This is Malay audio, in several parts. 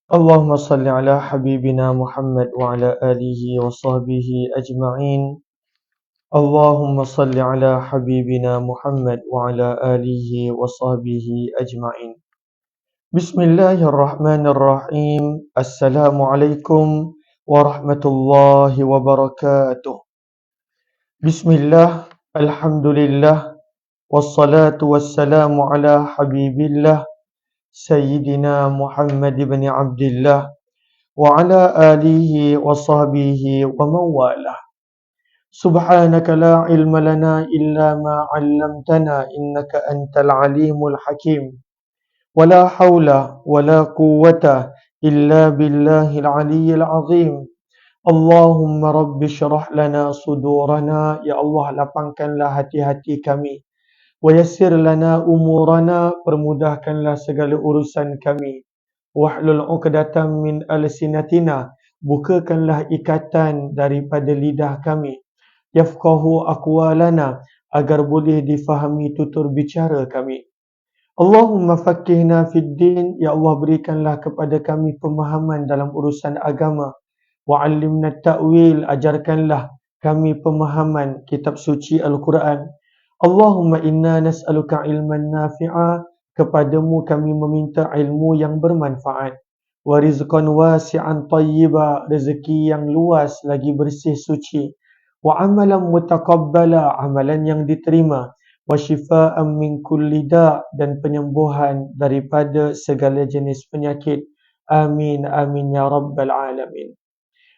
اللهم صل على حبيبنا محمد وعلى آله وصحبه أجمعين. اللهم صل على حبيبنا محمد وعلى آله وصحبه أجمعين. بسم الله الرحمن الرحيم. السلام عليكم ورحمة الله وبركاته. بسم الله، الحمد لله، والصلاة والسلام على حبيب الله سيدنا محمد بن عبد الله وعلى آله وصحبه ومن والاه. سبحانك لا علم لنا إلا ما علمتنا إنك أنت العليم الحكيم. ولا حول ولا قوة إلا بالله العلي العظيم. اللهم رب اشرح لنا صدورنا. Ya Allah, lapangkanlah hati-hati kami. Wayassir lana umurana, permudahkanlah segala urusan kami. Wahlul 'uqdatam min alsinatina, bukakanlah ikatan daripada lidah kami. Yafqahu aqwalana, agar boleh difahami tutur bicara kami. Allahumma faqihna fid din, ya Allah berikanlah kepada kami pemahaman dalam urusan agama. Wa 'allimna ta'wil, ajarkanlah kami pemahaman kitab suci Al-Quran. Allahumma inna nas'aluka ilman nafi'a, kepadamu kami meminta ilmu yang bermanfaat. Wa rizqan wasi'an tayyiba, rezeki yang luas lagi bersih suci. Wa amalan mutaqabbala, amalan yang diterima. Wa shifaan min kulli da', dan penyembuhan daripada segala jenis penyakit. Amin amin ya rabbal alamin.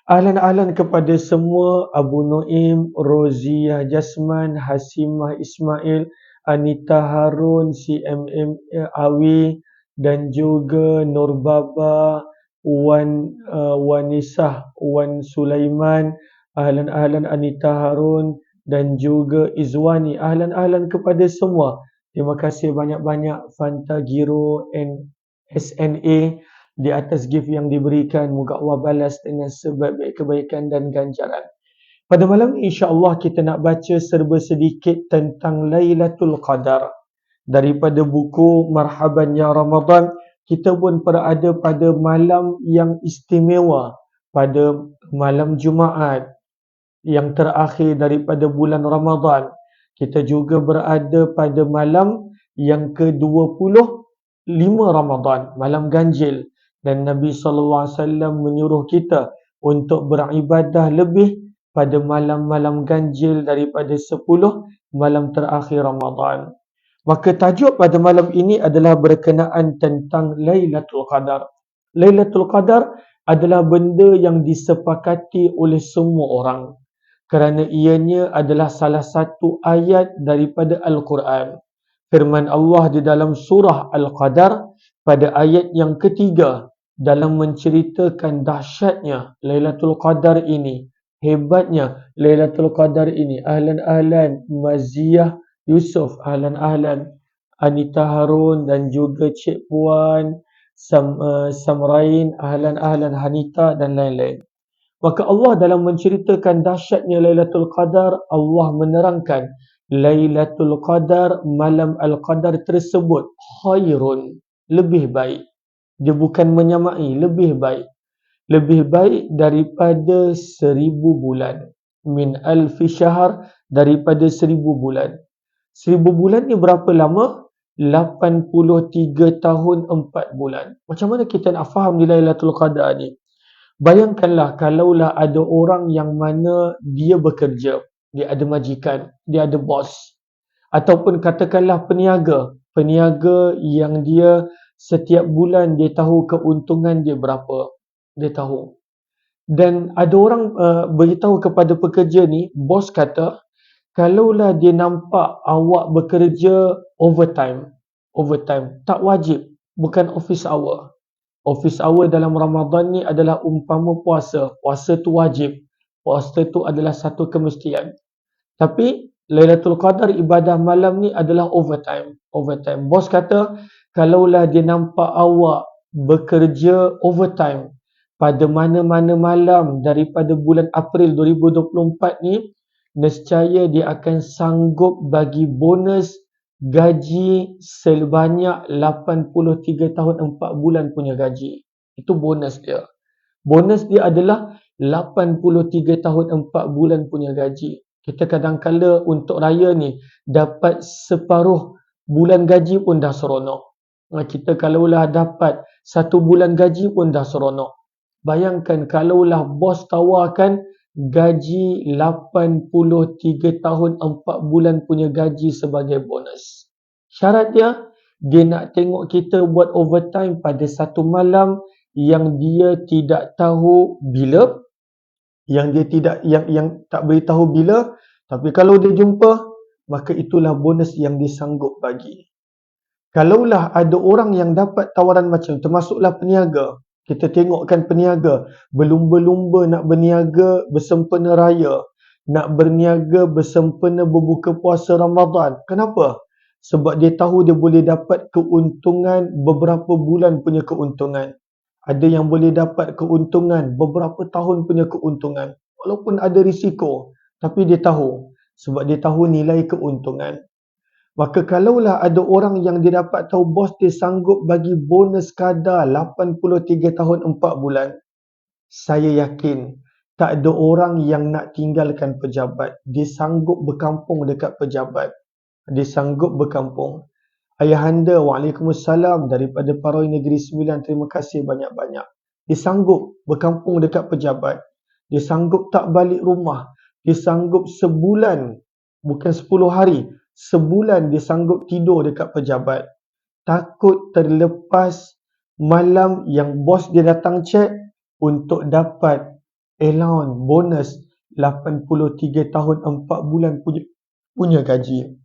Ahlan-ahlan kepada semua, Abu Nuim, Roziah Jasman, Hasimah Ismail, Anita Harun, CMM Awi, dan juga Nur Baba, Wanisah, Wan Sulaiman, ahlan-ahlan Anita Harun, dan juga Izwani. Ahlan-ahlan kepada semua. Terima kasih banyak-banyak Fanta Giro and SNA di atas gift yang diberikan. Moga Allah balas dengan sebaik-baik kebaikan dan ganjaran. Pada malam ini insya-Allah kita nak baca serba sedikit tentang Lailatul Qadar daripada buku Marhaban Ya Ramadan. Kita pun berada pada malam yang istimewa, pada malam Jumaat yang terakhir daripada bulan Ramadan. Kita juga berada pada malam yang ke-25 Ramadan, malam ganjil. Dan Nabi SAW menyuruh kita untuk beribadah lebih pada malam-malam ganjil daripada 10 malam terakhir Ramadan. Maka tajuk pada malam ini adalah berkenaan tentang Lailatul Qadar. Lailatul Qadar adalah benda yang disepakati oleh semua orang, kerana ianya adalah salah satu ayat daripada Al-Quran. Firman Allah di dalam surah Al-Qadar pada ayat yang ketiga, dalam menceritakan dahsyatnya Lailatul Qadar ini, hebatnya Lailatul Qadar ini. Ahlan-ahlan Maziah Yusof, ahlan-ahlan Anita Harun, dan juga Cik Puan Samrain, ahlan-ahlan Hanita, dan lain-lain. Maka Allah dalam menceritakan dahsyatnya Lailatul Qadar, Allah menerangkan Lailatul Qadar, malam Al-Qadar tersebut, khairun, lebih baik. Dia bukan menyamai, lebih baik. Lebih baik daripada 1000 bulan. Min alfi syahr, daripada 1000 bulan. 1000 bulan ni berapa lama? 83 tahun 4 bulan. Macam mana kita nak faham di Lailatul Qadar ni? Bayangkanlah kalaulah ada orang yang mana dia bekerja, dia ada majikan, dia ada bos, ataupun katakanlah peniaga yang dia setiap bulan dia tahu keuntungan dia berapa, dia tahu. Dan ada orang beritahu kepada pekerja ni, bos kata, kalaulah dia nampak awak bekerja overtime, tak wajib, bukan office hour. Office hour dalam Ramadan ni adalah umpama puasa. Puasa tu wajib. Puasa tu adalah satu kemestian. Tapi Lailatul Qadar, ibadah malam ni adalah overtime. Bos kata, kalaulah dia nampak awak bekerja overtime pada mana-mana malam daripada bulan April 2024 ni, nescaya dia akan sanggup bagi bonus gaji sebanyak 83 tahun 4 bulan punya gaji. Itu bonus dia. Bonus dia adalah 83 tahun 4 bulan punya gaji. Kita kadang-kala untuk raya ni dapat separuh bulan gaji pun dah seronok. Kita kalaulah dapat 1 bulan gaji pun dah seronok. Bayangkan kalaulah bos tawarkan gaji 83 tahun 4 bulan punya gaji sebagai bonus. Syarat dia nak tengok kita buat overtime pada satu malam yang dia tidak tahu bila, yang dia tidak yang tak beritahu bila, tapi kalau dia jumpa, maka itulah bonus yang disanggup bagi. Kalaulah ada orang yang dapat tawaran macam, termasuklah peniaga. Kita tengokkan peniaga, berlumba-lumba nak berniaga bersempena raya, nak berniaga bersempena berbuka puasa Ramadan. Kenapa? Sebab dia tahu dia boleh dapat keuntungan beberapa bulan punya keuntungan. Ada yang boleh dapat keuntungan beberapa tahun punya keuntungan. Walaupun ada risiko, tapi dia tahu. Sebab dia tahu nilai keuntungan. Maka kalaulah ada orang yang dia dapat tahu bos dia sanggup bagi bonus kadar 83 tahun 4 bulan. Saya yakin tak ada orang yang nak tinggalkan pejabat. Dia sanggup berkampung dekat pejabat. Dia sanggup berkampung. Ayahanda, waalaikumsalam, daripada Paroi Negeri Sembilan, terima kasih banyak-banyak. Dia sanggup berkampung dekat pejabat. Dia sanggup tak balik rumah. Dia sanggup sebulan, bukan 10 hari, sebulan dia sanggup tidur dekat pejabat. Takut terlepas malam yang bos dia datang cek untuk dapat allowance, bonus 83 tahun 4 bulan punya gaji.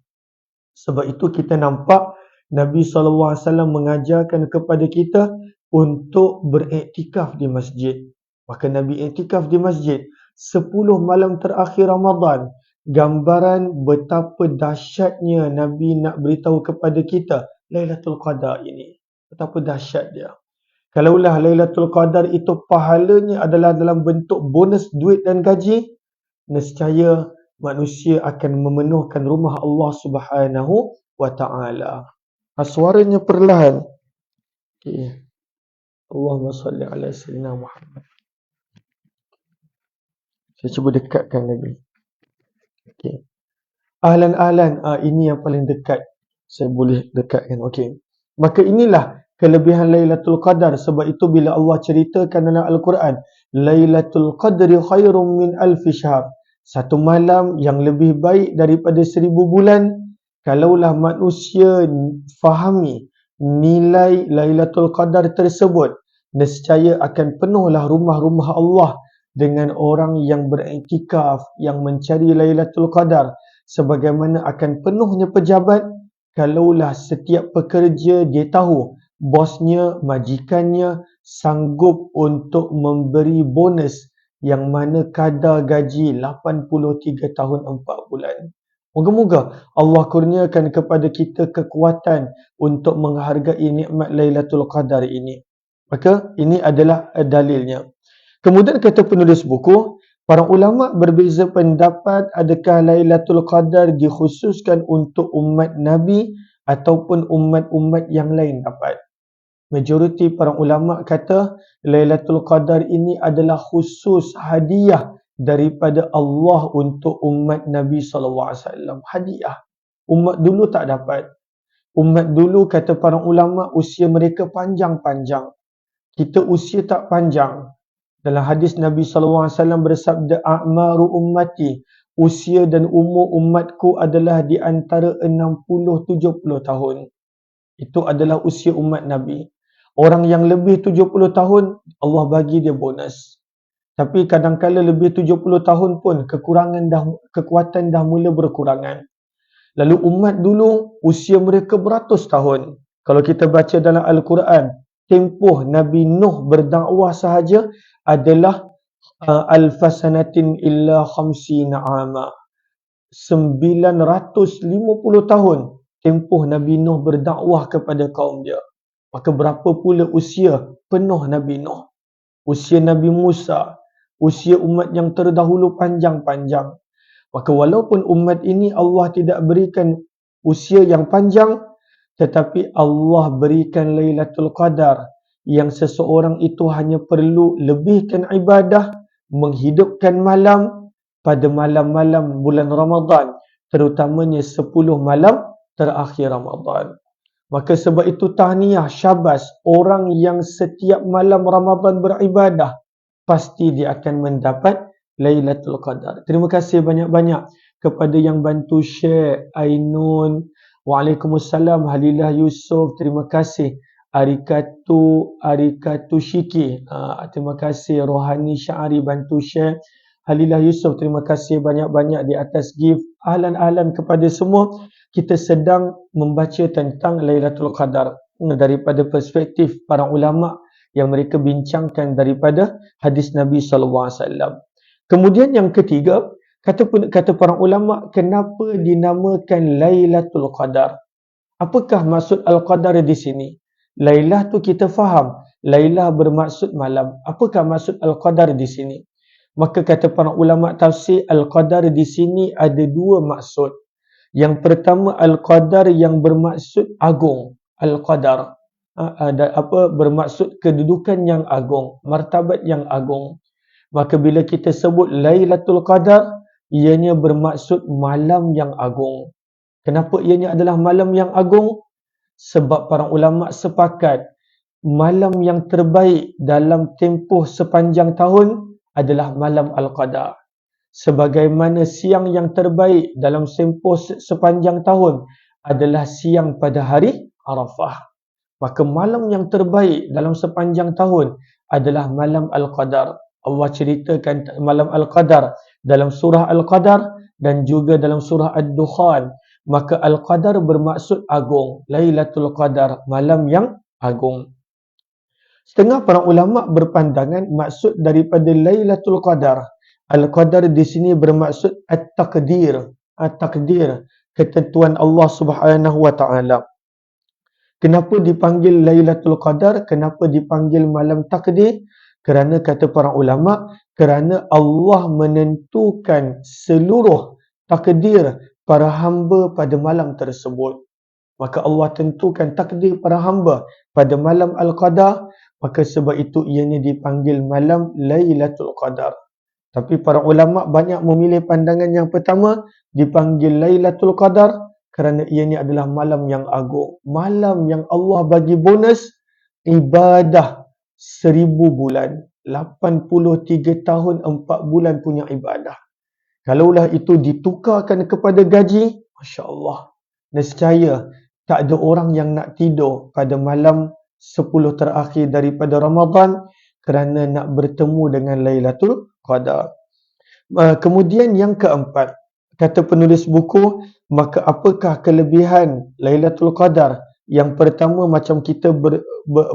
Sebab itu kita nampak Nabi SAW mengajarkan kepada kita untuk beriktikaf di masjid. Maka Nabi iktikaf di masjid 10 malam terakhir Ramadan. Gambaran betapa dahsyatnya Nabi nak beritahu kepada kita Lailatul Qadar ini. Betapa dahsyat dia. Kalaulah Lailatul Qadar itu pahalanya adalah dalam bentuk bonus duit dan gaji, nescaya manusia akan memenuhkan rumah Allah Subhanahu wa ta'ala. Suaranya perlahan. Okay. Allahumma salli ala sayyidina Muhammad. Saya cuba dekatkan lagi. Okay. Ahlan. Ini yang paling dekat. Saya boleh dekatkan. Okay. Maka inilah kelebihan Lailatul Qadar. Sebab itu bila Allah ceritakan dalam Al-Quran, Lailatul Qadri khairum min alfi syahr. Satu malam yang lebih baik daripada 1000 bulan. Kalaulah manusia fahami nilai Lailatul Qadar tersebut, nescaya akan penuhlah rumah-rumah Allah dengan orang yang beriktikaf, yang mencari Lailatul Qadar. Sebagaimana akan penuhnya pejabat, kalaulah setiap pekerja dia tahu bosnya, majikannya sanggup untuk memberi bonus yang mana kadar gaji 83 tahun 4 bulan. Moga-moga Allah kurniakan kepada kita kekuatan untuk menghargai nikmat Lailatul Qadar ini. Maka ini adalah dalilnya. Kemudian kata penulis buku, para ulama berbeza pendapat adakah Lailatul Qadar dikhususkan untuk umat Nabi ataupun umat-umat yang lain dapat. Majoriti para ulama kata Lailatul Qadar ini adalah khusus hadiah daripada Allah untuk umat Nabi SAW. Hadiah. Umat dulu tak dapat. Umat dulu kata para ulama usia mereka panjang-panjang. Kita usia tak panjang. Dalam hadis Nabi SAW bersabda, A'maru ummati, usia dan umur umatku adalah di antara 60-70 tahun. Itu adalah usia umat Nabi. Orang yang lebih 70 tahun, Allah bagi dia bonus. Tapi kadang-kala lebih 70 tahun pun kekuatan dah mula berkurangan. Lalu umat dulu usia mereka beratus tahun. Kalau kita baca dalam Al-Quran, tempoh Nabi Nuh berdakwah sahaja adalah alfasanatin illa khamsina ama. 950 tahun tempoh Nabi Nuh berdakwah kepada kaum dia. Maka berapa pula usia penuh Nabi Nuh? Usia Nabi Musa, usia umat yang terdahulu panjang-panjang. Maka walaupun umat ini Allah tidak berikan usia yang panjang, tetapi Allah berikan Lailatul Qadar yang seseorang itu hanya perlu lebihkan ibadah, menghidupkan malam pada malam-malam bulan Ramadan, terutamanya 10 malam terakhir Ramadan. Maka sebab itu tahniah, syabas orang yang setiap malam Ramadan beribadah, pasti dia akan mendapat Lailatul Qadar. Terima kasih banyak-banyak kepada yang bantu share. Ainun, Waalaikumsalam. Halilah Yusof, terima kasih. Arikatu Shiki, terima kasih. Rohani Syari bantu share. Halilah Yusof, terima kasih banyak-banyak di atas gift. Ahlan-ahlan kepada semua. Kita sedang membaca tentang Lailatul Qadar daripada perspektif para ulama yang mereka bincangkan daripada hadis Nabi SAW. Kemudian yang ketiga, kata para ulama, kenapa dinamakan Lailatul Qadar? Apakah maksud Al-Qadar di sini? Lailah tu kita faham, Lailah bermaksud malam. Apakah maksud Al-Qadar di sini? Maka kata para ulama tafsir, Al-Qadar di sini ada dua maksud. Yang pertama, Al-Qadar yang bermaksud agung. Al-Qadar bermaksud kedudukan yang agung, martabat yang agung. Maka bila kita sebut Lailatul Qadar, ianya bermaksud malam yang agung. Kenapa ianya adalah malam yang agung? Sebab para ulama sepakat malam yang terbaik dalam tempoh sepanjang tahun adalah malam Al-Qadar. Sebagaimana siang yang terbaik dalam tempoh sepanjang tahun adalah siang pada hari Arafah. Maka malam yang terbaik dalam sepanjang tahun adalah malam Al-Qadar. Allah ceritakan malam Al-Qadar dalam surah Al-Qadar dan juga dalam surah Ad-Dukhan. Maka Al-Qadar bermaksud agung. Lailatul Qadar, malam yang agung. Setengah para ulama berpandangan maksud daripada Lailatul Qadar, Al-Qadar di sini bermaksud at-taqdir. At-taqdir, ketentuan Allah Subhanahu wa taala. Kenapa dipanggil Lailatul Qadar? Kenapa dipanggil malam takdir? Kerana kata para ulama, kerana Allah menentukan seluruh takdir para hamba pada malam tersebut. Maka Allah tentukan takdir para hamba pada malam Al-Qadar, maka sebab itu ianya dipanggil malam Lailatul Qadar. Tapi para ulama banyak memilih pandangan yang pertama, dipanggil Lailatul Qadar kerana ianya adalah malam yang agung. Malam yang Allah bagi bonus ibadah 1000 bulan. 83 tahun 4 bulan punya ibadah. Kalaulah itu ditukarkan kepada gaji, Masya Allah, nescaya tak ada orang yang nak tidur pada malam 10 terakhir daripada Ramadan kerana nak bertemu dengan Lailatul Qadar. Kemudian yang keempat, kata penulis buku, maka apakah kelebihan Lailatul Qadar? Yang pertama, macam kita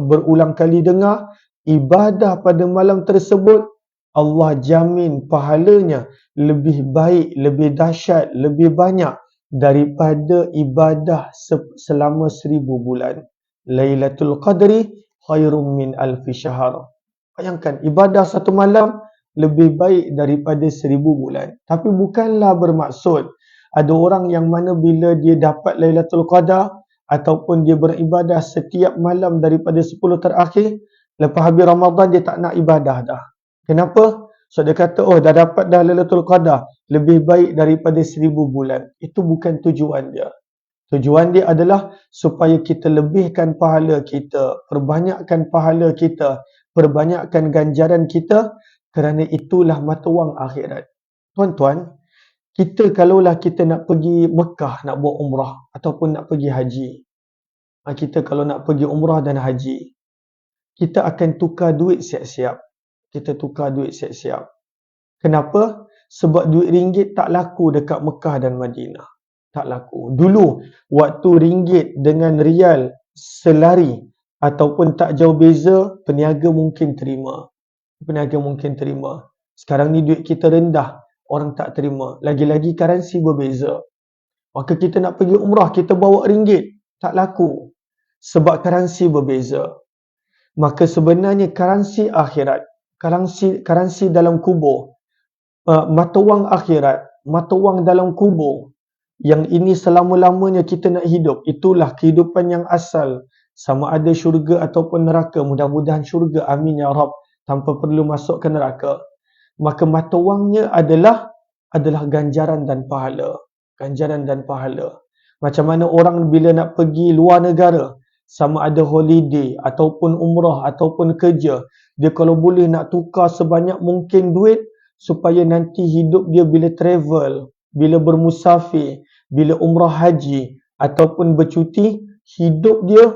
berulang kali dengar, ibadah pada malam tersebut Allah jamin pahalanya lebih baik, lebih dahsyat, lebih banyak daripada ibadah selama 1000 bulan. Lailatul Qadri khairum min alfi syahr. Bayangkan, ibadah satu malam lebih baik daripada 1000 bulan. Tapi bukanlah bermaksud ada orang yang mana bila dia dapat Lailatul Qadar ataupun dia beribadah setiap malam daripada 10 terakhir, lepas habis Ramadan dia tak nak ibadah dah. Kenapa? So dia kata, oh dah dapat dah Lailatul Qadar, lebih baik daripada 1000 bulan. Itu bukan tujuan dia. Tujuan dia adalah supaya kita lebihkan pahala kita, perbanyakkan pahala kita, perbanyakkan ganjaran kita, kerana itulah mata wang akhirat. Tuan-tuan, kita kalaulah kita nak pergi Mekah, nak buat umrah ataupun nak pergi haji. Kita kalau nak pergi umrah dan haji, kita akan tukar duit siap-siap. Kita tukar duit siap-siap. Kenapa? Sebab duit ringgit tak laku dekat Mekah dan Madinah. Tak laku. Dulu, waktu ringgit dengan rial selari ataupun tak jauh beza, peniaga mungkin terima. Sekarang ni duit kita rendah, orang tak terima. Lagi-lagi currency berbeza. Maka kita nak pergi umrah, kita bawa ringgit, tak laku. Sebab currency berbeza. Maka sebenarnya currency akhirat, currency dalam kubur, mata wang akhirat, mata wang dalam kubur, yang ini selama-lamanya kita nak hidup, itulah kehidupan yang asal sama ada syurga ataupun neraka. Mudah-mudahan syurga, amin ya Rab, tanpa perlu masuk ke neraka. Maka mata wangnya adalah ganjaran dan pahala. Ganjaran dan pahala. Macam mana orang bila nak pergi luar negara, sama ada holiday ataupun umrah ataupun kerja, dia kalau boleh nak tukar sebanyak mungkin duit supaya nanti hidup dia bila travel, bila bermusafir, bila umrah haji ataupun bercuti, hidup dia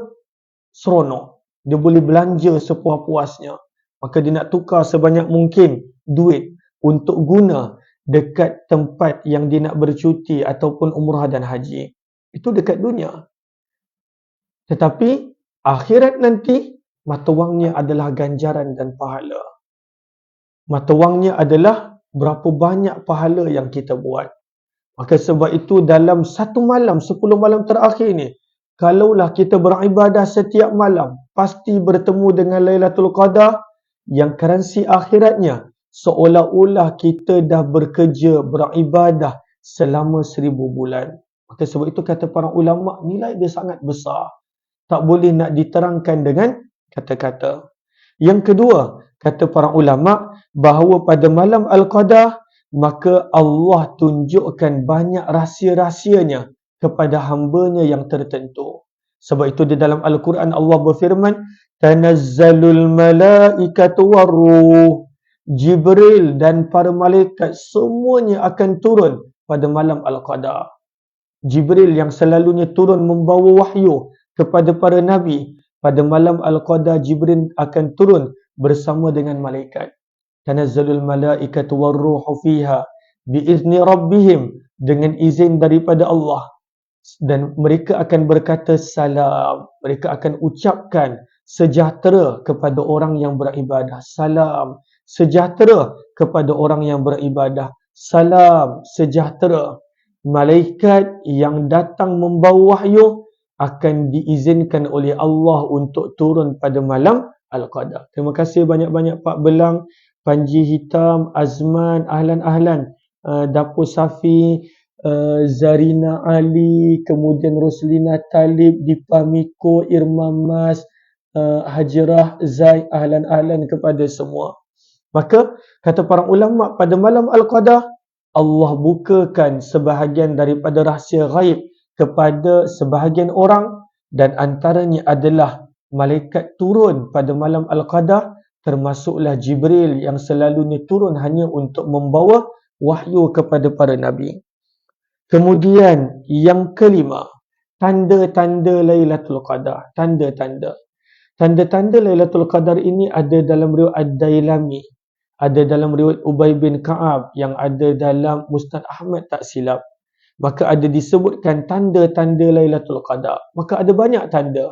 seronok. Dia boleh belanja sepuas-puasnya. Maka dia nak tukar sebanyak mungkin duit untuk guna dekat tempat yang dia nak bercuti ataupun umrah dan haji. Itu dekat dunia. Tetapi akhirat nanti, mata wangnya adalah ganjaran dan pahala. Mata wangnya adalah berapa banyak pahala yang kita buat. Maka sebab itu dalam 1 malam, 10 malam terakhir ni, kalaulah kita beribadah setiap malam, pasti bertemu dengan Lailatul Qadar yang currency akhiratnya seolah-olah kita dah bekerja, beribadah selama 1000 bulan. Maka sebab itu kata para ulama, nilai dia sangat besar. Tak boleh nak diterangkan dengan kata-kata. Yang kedua, kata para ulama, bahawa pada malam Al-Qadar, maka Allah tunjukkan banyak rahsia-rahsianya kepada hambanya yang tertentu. Sebab itu di dalam Al-Quran Allah berfirman, Tanazzalul malaikatu warruh. Jibril dan para malaikat semuanya akan turun pada malam Al-Qadar. Jibril yang selalunya turun membawa wahyu kepada para nabi, pada malam Al-Qadar Jibril akan turun bersama dengan malaikat. Tanazzalul malaikatu warruhu fiha biizni rabbihim, dengan izin daripada Allah, dan mereka akan berkata salam, mereka akan ucapkan sejahtera kepada orang yang beribadah, salam sejahtera kepada orang yang beribadah, salam sejahtera. Malaikat yang datang membawa wahyu akan diizinkan oleh Allah untuk turun pada malam Al-Qadar. Terima kasih banyak-banyak Pak Belang, Panji Hitam, Azman, Ahlan, Dapur Safi, Zarina Ali, kemudian Roslina Talib, Dipa Miko, Irma Mas, Hajirah Zaid, ahlan kepada semua. Maka kata para ulama, pada malam Al-Qadar Allah bukakan sebahagian daripada rahsia ghaib kepada sebahagian orang, dan antaranya adalah malaikat turun pada malam Al-Qadar, termasuklah Jibril yang selalunya turun hanya untuk membawa wahyu kepada para nabi. Kemudian yang kelima, tanda-tanda Lailatul Qadar. Tanda-tanda Lailatul Qadar ini ada dalam riwayat Ad-Dailami, ada dalam riwayat Ubay bin Ka'ab, yang ada dalam Musnad Ahmad tak silap. Maka ada disebutkan tanda-tanda Lailatul Qadar. Maka ada banyak tanda.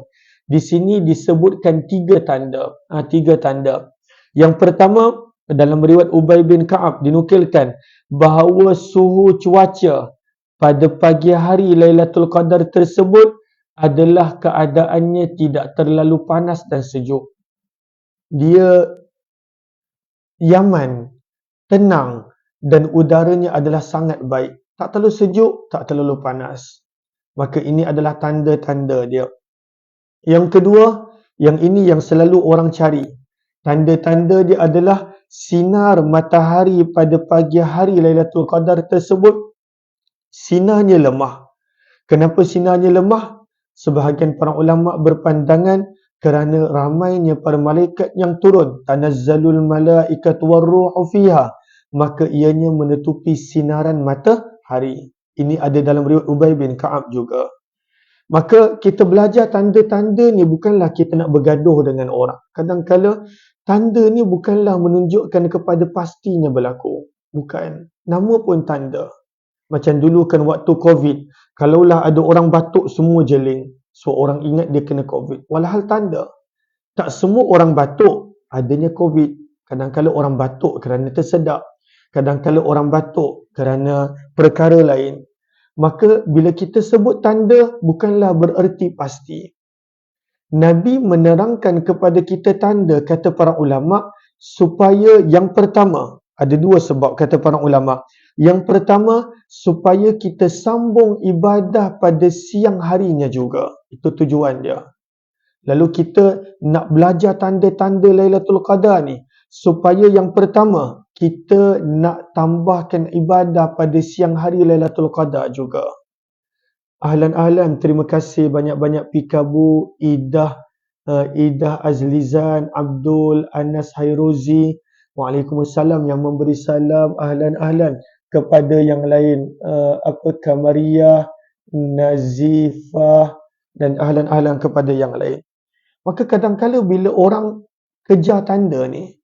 Di sini disebutkan 3 tanda. 3 tanda. Yang pertama, dalam riwayat Ubay bin Ka'ab dinukilkan bahawa suhu cuaca pada pagi hari Lailatul Qadar tersebut adalah keadaannya tidak terlalu panas dan sejuk. Dia yaman, tenang, dan udaranya adalah sangat baik. Tak terlalu sejuk, tak terlalu panas. Maka ini adalah tanda-tanda dia. Yang kedua, yang ini yang selalu orang cari. Tanda-tanda dia adalah sinar matahari pada pagi hari Lailatul Qadar tersebut, sinarnya lemah. Kenapa sinarnya lemah? Sebahagian para ulama berpandangan kerana ramainya para malaikat yang turun. Tanazzalul malaikatu warruhu fiha. Maka ianya menutupi sinaran matahari. Ini ada dalam riwayat Ubay bin Ka'ab juga. Maka kita belajar tanda-tanda ni bukanlah kita nak bergaduh dengan orang. Kadang-kadang tanda ni bukanlah menunjukkan kepada pastinya berlaku. Bukan. Nama pun tanda. Macam dulu kan waktu COVID, kalaulah ada orang batuk semua jeling. So orang ingat dia kena COVID. Walhal tanda. Tak semua orang batuk adanya COVID. Kadang-kadang orang batuk kerana tersedak. Kadang-kadang orang batuk kerana perkara lain. Maka bila kita sebut tanda, bukanlah bererti pasti. Nabi menerangkan kepada kita tanda, kata para ulama, supaya yang pertama, ada 2 sebab kata para ulama. Yang pertama, supaya kita sambung ibadah pada siang harinya juga. Itu tujuan dia. Lalu kita nak belajar tanda-tanda Lailatul Qadar ni supaya yang pertama, kita nak tambahkan ibadah pada siang hari Lailatul Qadar juga. Ahlan, terima kasih banyak-banyak Pikabu, Idah Azlizan, Abdul, Anas Hairozi. Waalaikumsalam yang memberi salam. Ahlan kepada yang lain. Kamariyah, Nazifah dan ahlan kepada yang lain. Maka kadang-kala bila orang kejar tanda ni,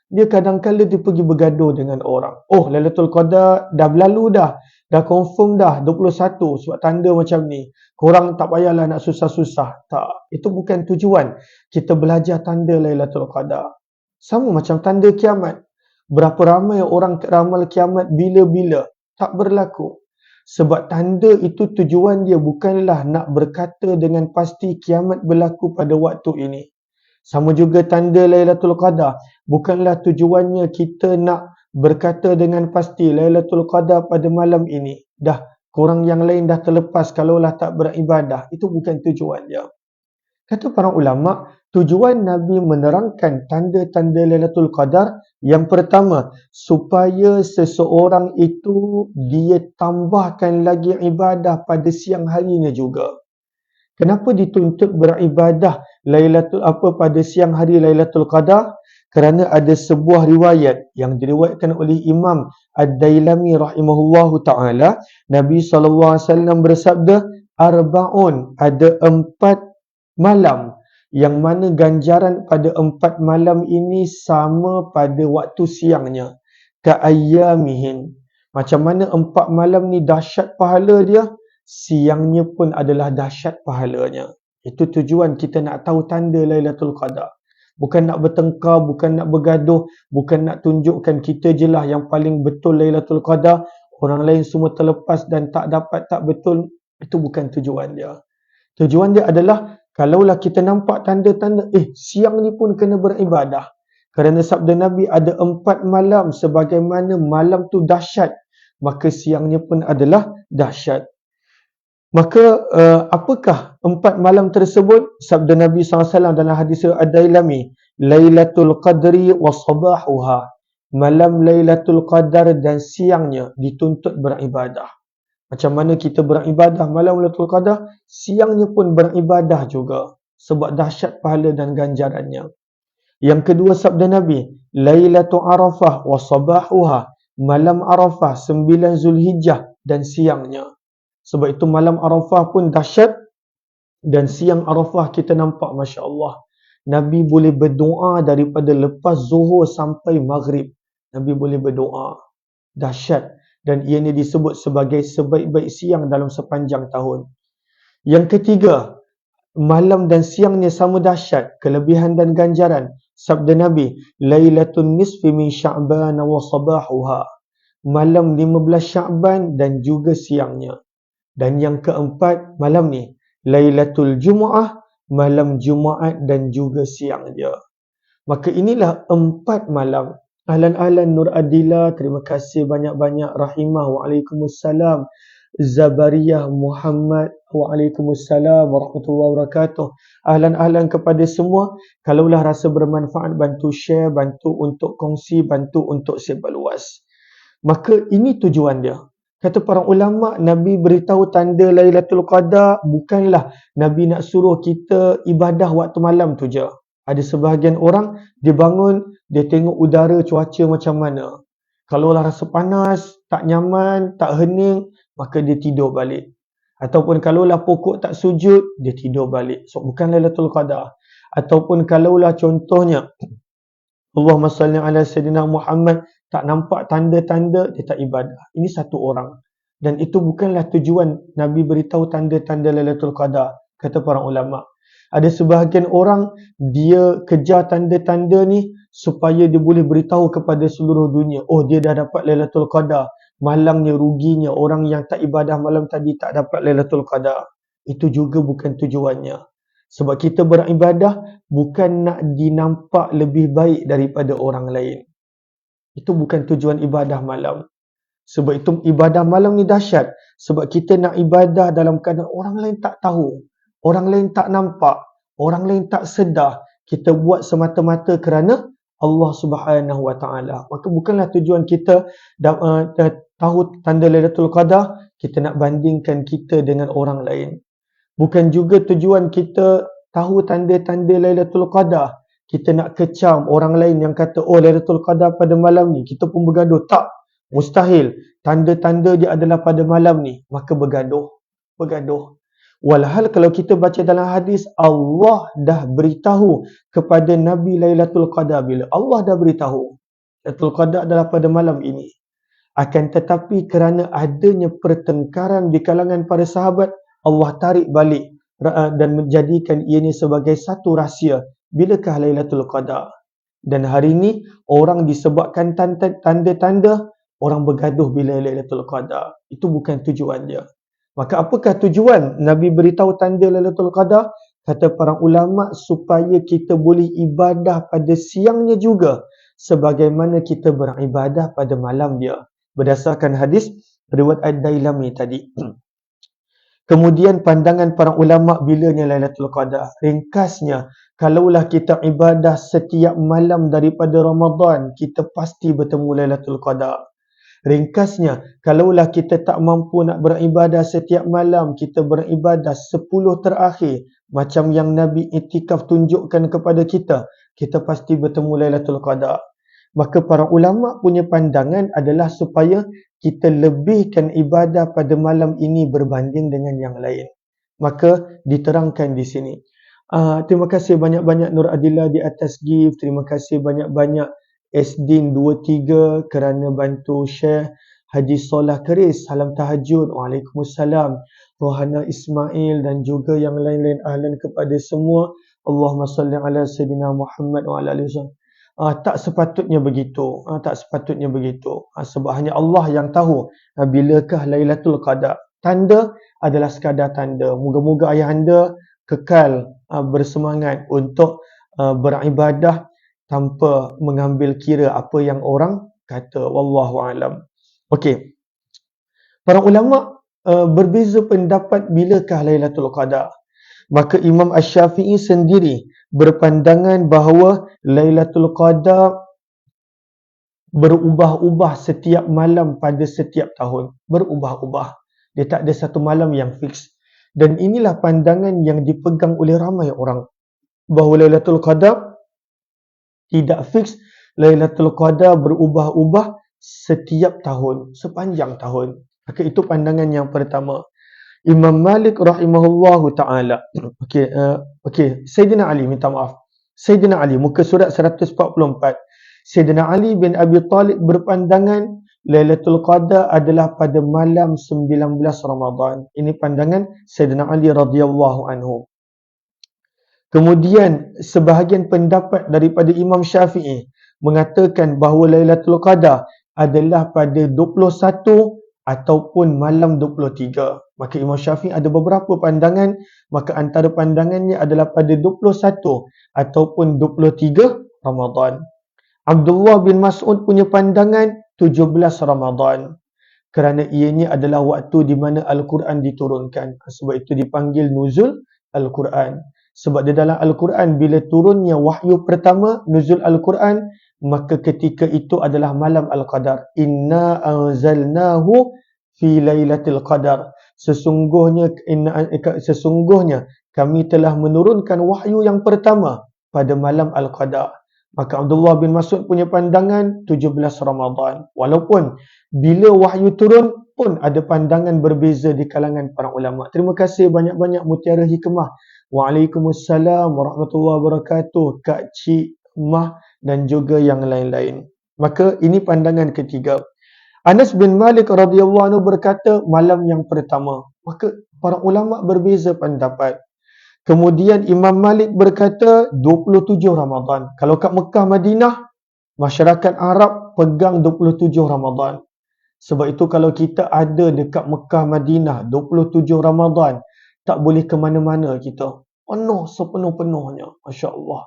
dia kadang-kala dia pergi bergaduh dengan orang. Oh, Lailatul Qadar dah berlalu dah confirm dah 21 sebab tanda macam ni. Korang tak payahlah nak susah-susah. Tak, itu bukan tujuan. Kita belajar tanda Lailatul Qadar. Sama macam tanda kiamat. Berapa ramai orang ramal kiamat bila-bila tak berlaku. Sebab tanda itu tujuan dia bukanlah nak berkata dengan pasti kiamat berlaku pada waktu ini. Sama juga tanda Lailatul Qadar. Bukanlah tujuannya kita nak berkata dengan pasti Lailatul Qadar pada malam ini. Dah, korang yang lain dah terlepas kalaulah tak beribadah. Itu bukan tujuan dia. Kata para ulama, tujuan Nabi menerangkan tanda-tanda Lailatul Qadar yang pertama, supaya seseorang itu dia tambahkan lagi ibadah pada siang harinya juga. Kenapa dituntut beribadah pada siang hari Lailatul Qadar? Kerana ada sebuah riwayat yang diriwayatkan oleh Imam Ad-Dailami rahimahullahu ta'ala. Nabi SAW bersabda, Arba'un, ada 4 malam yang mana ganjaran pada 4 malam ini sama pada waktu siangnya. Ka'ayyamihin. Macam mana 4 malam ni dahsyat pahala dia, siangnya pun adalah dahsyat pahalanya. Itu tujuan kita nak tahu tanda Lailatul Qadar. Bukan nak bertengkar, bukan nak bergaduh, bukan nak tunjukkan kita je lah yang paling betul Lailatul Qadar. Orang lain semua terlepas dan tak dapat, tak betul. Itu bukan tujuan dia. Tujuan dia adalah kalaulah kita nampak tanda-tanda, siang ni pun kena beribadah. Kerana sabda Nabi ada 4 malam sebagaimana malam tu dahsyat, maka siangnya pun adalah dahsyat. Maka apakah 4 malam tersebut? Sabda Nabi SAW dalam hadis Ad-Dailami, Lailatul Qadri wa sabahuha. Malam Lailatul Qadar dan siangnya dituntut beribadah. Macam mana kita beribadah malam Lailatul Qadar, siangnya pun beribadah juga. Sebab dahsyat pahala dan ganjarannya. Yang kedua sabda Nabi, Lailatul Arafah wa sabahuha. Malam Arafah 9 Zulhijjah dan siangnya. Sebab itu malam Arafah pun dahsyat dan siang Arafah kita nampak Masya Allah. Nabi boleh berdoa daripada lepas zuhur sampai maghrib. Nabi boleh berdoa. Dahsyat. Dan ianya disebut sebagai sebaik-baik siang dalam sepanjang tahun. Yang ketiga, malam dan siangnya sama dahsyat, kelebihan dan ganjaran. Sabda Nabi, Lailatul Nisfi min Sya'ban wa sabahuha. Malam 15 Sya'ban dan juga siangnya. Dan yang keempat, malam ni, Lailatul Jumu'ah, malam Jumaat dan juga siang dia. Maka inilah 4 malam. Ahlan Nur Adila, terima kasih banyak-banyak. Rahimah, waalaikumsalam. Zabariyah Muhammad, waalaikumsalam warahmatullahi wabarakatuh. Ahlan kepada semua. Kalaulah rasa bermanfaat, bantu share, bantu untuk kongsi, bantu untuk sebar luas. Maka ini tujuan dia. Kata para ulama, Nabi beritahu tanda Lailatul Qadar bukanlah Nabi nak suruh kita ibadah waktu malam tu je. Ada sebahagian orang, dia bangun, dia tengok udara cuaca macam mana. Kalaulah rasa panas, tak nyaman, tak hening, maka dia tidur balik. Ataupun kalaulah pokok tak sujud, dia tidur balik. So, bukan Lailatul Qadar. Ataupun kalaulah contohnya, Allahumma salli ala Sayyidina Muhammad, tak nampak tanda-tanda, dia tak ibadah. Ini satu orang. Dan itu bukanlah tujuan Nabi beritahu tanda-tanda Lailatul Qadar, kata para ulama. Ada sebahagian orang, dia kejar tanda-tanda ni supaya dia boleh beritahu kepada seluruh dunia. Oh, dia dah dapat Lailatul Qadar. Malangnya, ruginya. Orang yang tak ibadah malam tadi tak dapat Lailatul Qadar. Itu juga bukan tujuannya. Sebab kita beribadah bukan nak dinampak lebih baik daripada orang lain. Itu bukan tujuan ibadah malam. Sebab itu ibadah malam ni dahsyat. Sebab kita nak ibadah dalam keadaan orang lain tak tahu. Orang lain tak nampak. orang lain tak sedar, kita buat semata-mata kerana Allah Subhanahu Wa Taala. Maka bukanlah tujuan kita tahu tanda Lailatul Qadar, kita nak bandingkan kita dengan orang lain. Bukan juga tujuan kita tahu tanda-tanda Lailatul Qadar, kita nak kecam orang lain yang kata, oh Lailatul Qadar pada malam ni, kita pun bergaduh. Tak, mustahil. Tanda-tanda dia adalah pada malam ni, maka bergaduh. Walhal kalau kita baca dalam hadis, Allah dah beritahu kepada Nabi Lailatul Qadar. Bila Allah dah beritahu Lailatul Qadar adalah pada malam ini, akan tetapi kerana adanya pertengkaran di kalangan para sahabat, Allah tarik balik dan menjadikan ianya sebagai satu rahsia. Bilakah Lailatul Qadar? Dan hari ini orang disebabkan tanda-tanda, orang bergaduh bila Lailatul Qadar. Itu bukan tujuan dia. Maka apakah tujuan Nabi beritahu tanda Lailatul Qadar? Kata para ulama, supaya kita boleh ibadah pada siangnya juga sebagaimana kita beribadah pada malam dia. Berdasarkan hadis riwayat Ad-Dailami tadi. Kemudian pandangan para ulama bilanya Lailatul Qadar. Ringkasnya, kalaulah kita ibadah setiap malam daripada Ramadan, kita pasti bertemu Lailatul Qadar. Ringkasnya, kalaulah kita tak mampu nak beribadah setiap malam, kita beribadah 10 terakhir macam yang Nabi Iktikaf tunjukkan kepada kita pasti bertemu Lailatul Qadar. Maka para ulama punya pandangan adalah supaya kita lebihkan ibadah pada malam ini berbanding dengan yang lain. Maka diterangkan di sini. Terima kasih banyak-banyak Nur Adila di atas gift. Terima kasih banyak-banyak Esdin 23 kerana bantu share. Haji Solah Keris, salam tahajud. Waalaikumsalam. Rohana Ismail dan juga yang lain-lain ahlan kepada semua. Allahumma salli ala Sayyidina Muhammad wa ala alihi wasallam. Tak sepatutnya begitu. Sebab hanya Allah yang tahu bilakah Lailatul Qadar. Tanda adalah sekadar tanda. Moga-moga ayah anda kekal bersemangat untuk beribadah tanpa mengambil kira apa yang orang kata. Wallahu alam. Okey. Para ulama berbeza pendapat bilakah Lailatul Qadar. Maka Imam Asy-Syafi'i sendiri berpandangan bahawa Lailatul Qadar berubah-ubah setiap malam pada setiap tahun. Berubah-ubah. Dia tak ada satu malam yang fix. Dan inilah pandangan yang dipegang oleh ramai orang. Bahawa Lailatul Qadar tidak fix. Lailatul Qadar berubah-ubah setiap tahun. Sepanjang tahun. Maka itu pandangan yang pertama. Imam Malik rahimahullahu ta'ala. Okey. Sayyidina Ali, minta maaf. Sayyidina Ali, muka surat 144. Sayyidina Ali bin Abi Talib berpandangan Lailatul Qadar adalah pada malam 19 Ramadan. Ini pandangan Sayyidina Ali radhiyallahu anhu. Kemudian sebahagian pendapat daripada Imam Syafi'i mengatakan bahawa Lailatul Qadar adalah pada 21 ataupun malam 23. Maka Imam Syafi'i ada beberapa pandangan, maka antara pandangannya adalah pada 21 ataupun 23 Ramadan. Abdullah bin Mas'ud punya pandangan 17 Ramadan. Kerana ianya adalah waktu di mana Al-Quran diturunkan. Sebab itu dipanggil nuzul Al-Quran. Sebab di dalam Al-Quran bila turunnya wahyu pertama, nuzul Al-Quran, maka ketika itu adalah malam Al-Qadar. Inna anzalnahu fi lailatul qadar. Sesungguhnya kami telah menurunkan wahyu yang pertama pada malam Al-Qadar. Maka Abdullah bin Mas'ud punya pandangan 17 Ramadan. Walaupun bila wahyu turun pun ada pandangan berbeza di kalangan para ulama. Terima kasih banyak-banyak Mutiara Hikmah. Waalaikumsalam warahmatullahi wabarakatuh. Kak Cik Mah dan juga yang lain-lain. Maka ini pandangan ketiga. Anas bin Malik radhiyallahu anhu berkata malam yang pertama. Maka para ulama berbeza pendapat. Kemudian Imam Malik berkata 27 Ramadan. Kalau kat Mekah Madinah, masyarakat Arab pegang 27 Ramadan. Sebab itu kalau kita ada dekat Mekah Madinah 27 Ramadan, tak boleh ke mana-mana kita. Penuh sepenuh-penuhnya. Masya Allah.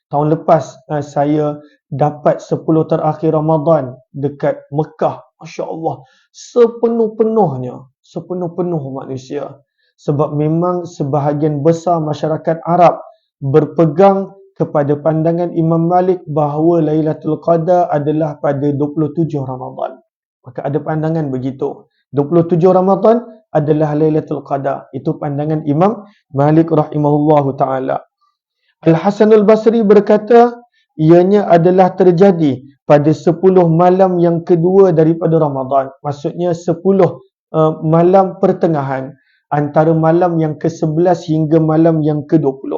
Tahun lepas saya dapat 10 terakhir Ramadan dekat Mekah. Masya Allah. Sepenuh-penuhnya. Sepenuh-penuh manusia. Sebab memang sebahagian besar masyarakat Arab berpegang kepada pandangan Imam Malik bahawa Lailatul Qadar adalah pada 27 Ramadan. Maka ada pandangan begitu. 27 Ramadan adalah Lailatul Qadar. Itu pandangan Imam Malik rahimahullahu ta'ala. Al-Hasan al-Basri berkata, ianya adalah terjadi pada 10 malam yang kedua daripada Ramadan. Maksudnya 10 malam pertengahan. Antara malam yang ke-11 hingga malam yang ke-20.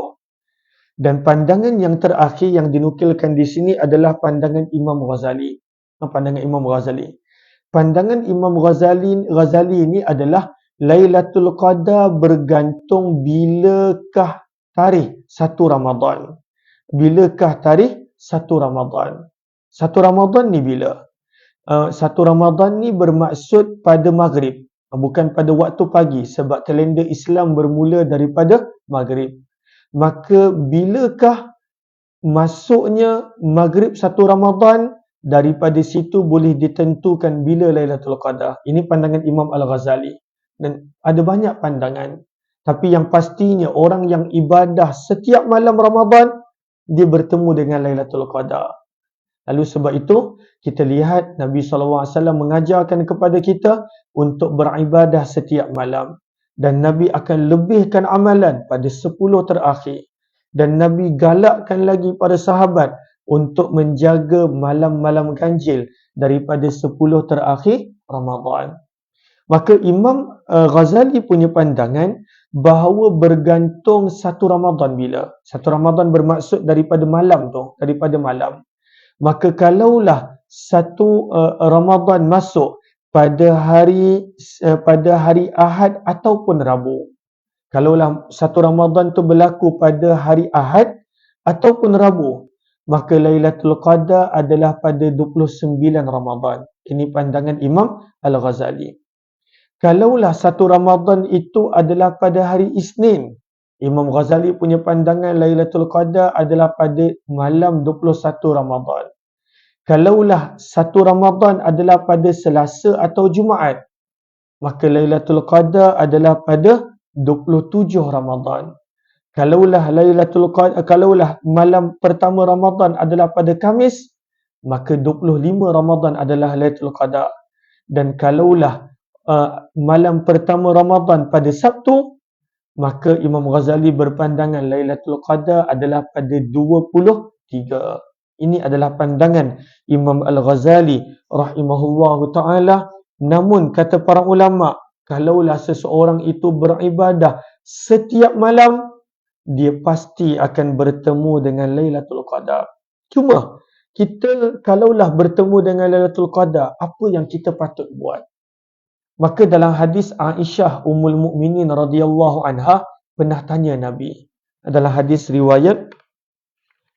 Dan pandangan yang terakhir yang dinukilkan di sini adalah pandangan Imam Ghazali. Pandangan Imam Ghazali. Pandangan Imam Ghazali ini adalah Lailatul Qadar bergantung bilakah tarikh 1 Ramadan. Bilakah tarikh 1 Ramadan. 1 Ramadan ni bila? 1 Ramadan ni bermaksud pada maghrib. Bukan pada waktu pagi sebab kalender Islam bermula daripada maghrib. Maka bilakah masuknya maghrib 1 Ramadan, daripada situ boleh ditentukan bila Lailatul Qadar. Ini pandangan Imam Al-Ghazali. Dan ada banyak pandangan. Tapi yang pastinya orang yang ibadah setiap malam Ramadan, dia bertemu dengan Lailatul Qadar. Lalu sebab itu, kita lihat Nabi SAW mengajarkan kepada kita untuk beribadah setiap malam. Dan Nabi akan lebihkan amalan pada 10 terakhir. Dan Nabi galakkan lagi pada sahabat untuk menjaga malam-malam ganjil daripada 10 terakhir Ramadan. Maka Imam Ghazali punya pandangan bahawa bergantung 1 Ramadan bila. 1 Ramadan bermaksud daripada malam tu, daripada malam. Maka kalaulah 1 Ramadan masuk pada hari Ahad ataupun Rabu. Kalaulah 1 Ramadan tu berlaku pada hari Ahad ataupun Rabu, maka Lailatul Qadar adalah pada 29 Ramadan. Ini pandangan Imam Al-Ghazali. Kalaulah 1 Ramadan itu adalah pada hari Isnin, Imam Ghazali punya pandangan Lailatul Qadar adalah pada malam 21 Ramadan. Kalaulah 1 Ramadan adalah pada Selasa atau Jumaat, maka Lailatul Qadar adalah pada 27 Ramadan. Kalaulah malam pertama Ramadan adalah pada Khamis, maka 25 Ramadan adalah Lailatul Qadar. Dan kalaulah malam pertama Ramadan pada Sabtu, maka Imam Ghazali berpandangan Lailatul Qadar adalah pada 23. Ini adalah pandangan Imam Al-Ghazali rahimahullahu ta'ala. Namun kata para ulama, kalaulah seseorang itu beribadah setiap malam, dia pasti akan bertemu dengan Lailatul Qadar. Cuma, kita kalaulah bertemu dengan Lailatul Qadar, apa yang kita patut buat? Maka dalam hadis Aisyah Ummul Mukminin radhiyallahu anha pernah tanya Nabi. Dalam hadis riwayat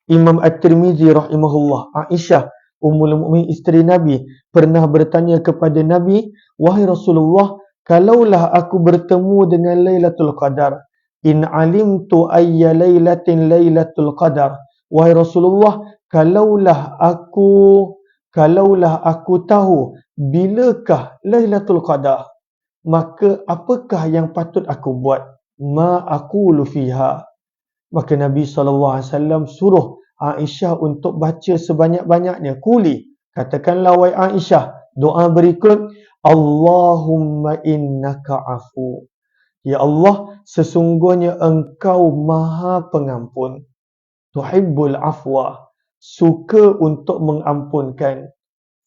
Imam At-Tirmizi rahimahullah, Aisyah Ummul Mukminin isteri Nabi pernah bertanya kepada Nabi, wahai Rasulullah, kalaulah aku bertemu dengan Lailatul Qadar, in alimtu ayya lailatin Lailatul Qadar, wahai Rasulullah, kalaulah aku tahu bilakah Lailatul Qadar, maka apakah yang patut aku buat? Ma aqulu fiha. Maka Nabi SAW suruh Aisyah untuk baca sebanyak-banyaknya. Kuli, katakanlah wahai Aisyah, doa berikut, Allahumma innaka afu. Ya Allah, sesungguhnya engkau maha pengampun. Tuhibbul afwa. Suka untuk mengampunkan.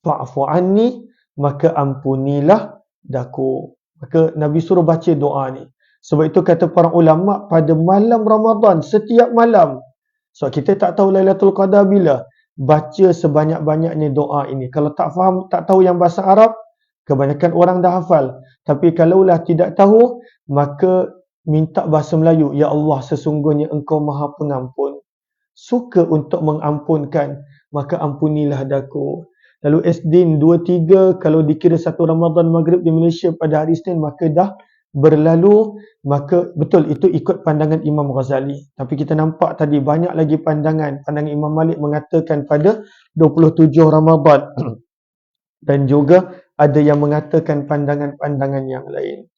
Fa'fu anni, maka ampunilah daku. Maka Nabi suruh baca doa ni. Sebab itu kata para ulama, pada malam Ramadan, setiap malam. So kita tak tahu Lailatul Qadar bila, baca sebanyak-banyaknya doa ini. Kalau tak faham, tak tahu yang bahasa Arab, kebanyakan orang dah hafal. Tapi kalaulah tidak tahu, maka minta bahasa Melayu. Ya Allah, sesungguhnya engkau maha pengampun. Suka untuk mengampunkan, maka ampunilah daku. Lalu Isnin 2-3, kalau dikira 1 Ramadan Maghrib di Malaysia pada hari Isnin, maka dah berlalu. Maka betul, itu ikut pandangan Imam Ghazali. Tapi kita nampak tadi banyak lagi pandangan. Pandangan Imam Malik mengatakan pada 27 Ramadan. Dan juga ada yang mengatakan pandangan-pandangan yang lain.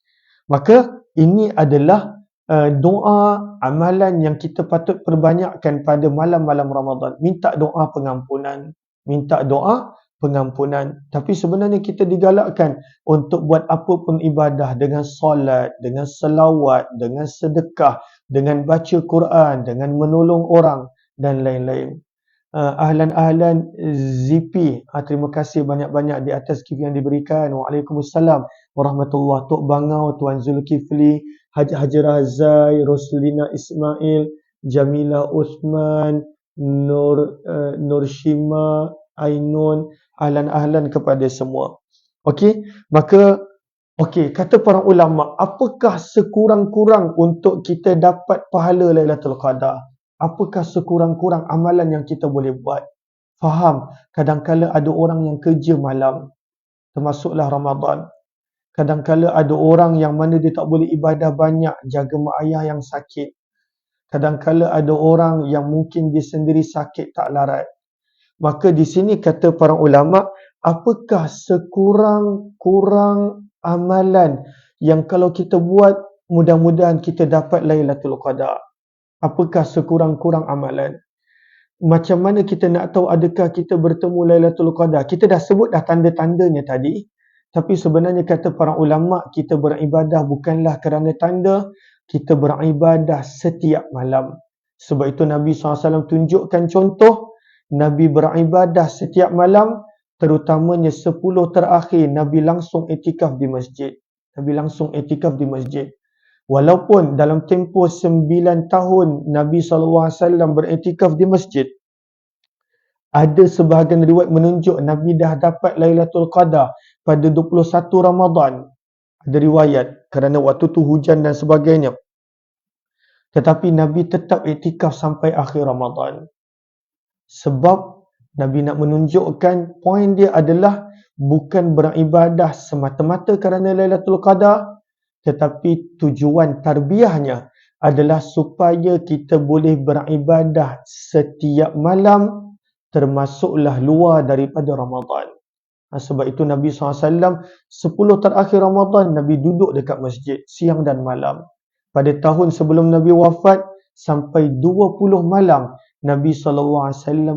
Maka ini adalah doa amalan yang kita patut perbanyakkan pada malam-malam Ramadan. Minta doa pengampunan. Minta doa pengampunan. Tapi sebenarnya kita digalakkan untuk buat apa pun ibadah dengan solat, dengan selawat, dengan sedekah, dengan baca Quran, dengan menolong orang dan lain-lain. Ahlan-ahlan ZP, terima kasih banyak-banyak di atas gift yang diberikan. Waalaikumsalam warahmatullahi. Tok Bangau, Tuan Zulkifli, Haji Hajar Hazai, Roslina Ismail, Jamila Uthman, Nur Shima, Ainun, ahlan-ahlan kepada semua. Okey, maka kata para ulama, apakah sekurang-kurang untuk kita dapat pahala Lailatul Qadar? Apakah sekurang-kurang amalan yang kita boleh buat? Faham, kadang-kala ada orang yang kerja malam, termasuklah Ramadan. Kadang-kala ada orang yang mana dia tak boleh ibadah banyak, jaga mak ayah yang sakit. Kadang-kala ada orang yang mungkin dia sendiri sakit tak larat. Maka di sini kata para ulama, apakah sekurang-kurang amalan yang kalau kita buat, mudah-mudahan kita dapat Lailatul Qadar? Apakah sekurang-kurang amalan? Macam mana kita nak tahu adakah kita bertemu Lailatul Qadar? Kita dah sebut dah tanda-tandanya tadi. Tapi sebenarnya kata para ulama, kita beribadah bukanlah kerana tanda, kita beribadah setiap malam. Sebab itu Nabi SAW tunjukkan contoh, Nabi beribadah setiap malam, terutamanya 10 terakhir, Nabi langsung iktikaf di masjid. Nabi langsung iktikaf di masjid. Walaupun dalam tempoh 9 tahun Nabi SAW beriktikaf di masjid, ada sebahagian riwayat menunjuk Nabi dah dapat Lailatul Qadar pada 21 Ramadan. Ada riwayat kerana waktu tu hujan dan sebagainya. Tetapi Nabi tetap iktikaf sampai akhir Ramadan. Sebab Nabi nak menunjukkan poin dia adalah bukan beribadah semata-mata kerana Lailatul Qadar, tetapi tujuan tarbiyahnya adalah supaya kita boleh beribadah setiap malam, termasuklah luar daripada Ramadan. Sebab itu Nabi SAW 10 terakhir Ramadan, Nabi duduk dekat masjid siang dan malam. Pada tahun sebelum Nabi wafat, sampai 20 malam Nabi SAW